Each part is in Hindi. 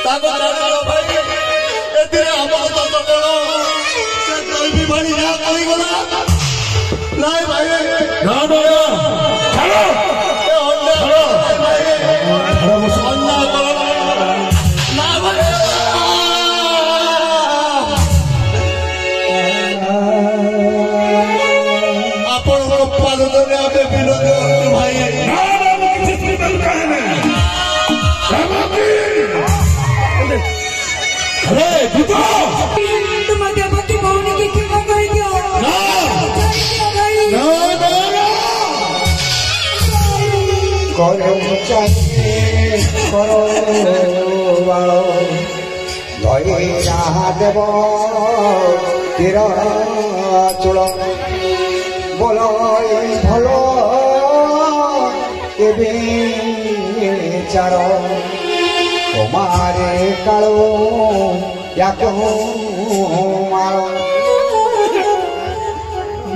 ताको जानो भाई एते हम तो कण से कोई भी बड़ी ना कोई गला नहीं भाई ना ना चलो ए होंडे भाई खड़ा मुसलमान करो ना भाई अपन को पालो ने आपे विरोध भाई ना ना किसी बल कहने अरे दीपा तुम आगे बाकी बोलने की क्या कर दिया ना ना ना करो चाहिए करो वालो लई चाह देव तेरा चुल बोलो भलो के चारो तुम्हारे कालो या मारो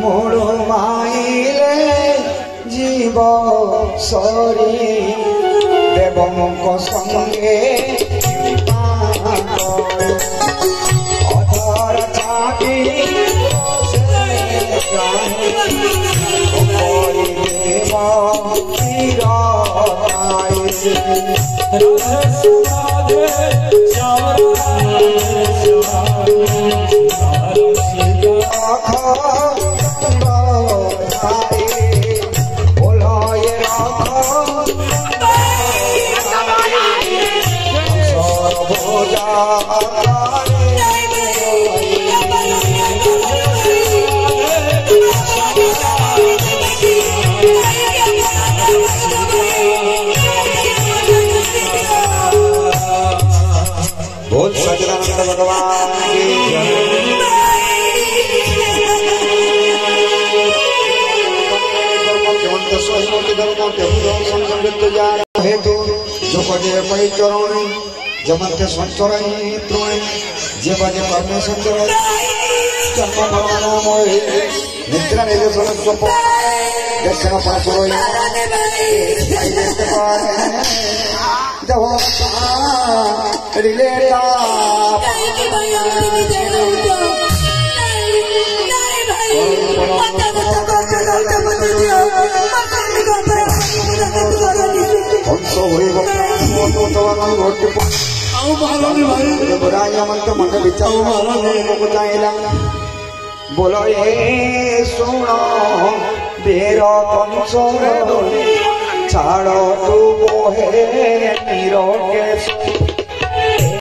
मोड़ माइले जीव सरी देवम को संगे अधर चाटी बोल सच्चिदानंद भगवान की हेतु जो पदे पै चरण जमते संचरण त्रोण जे बजे परमेश्वर जन्म भगवान मोहि निद्रा निदेशन स्वप दक्षिण पार्श्व रिलेटा बोलो ये सुनो बेरो कंसोर छाड़ो तू बोहे नीरो के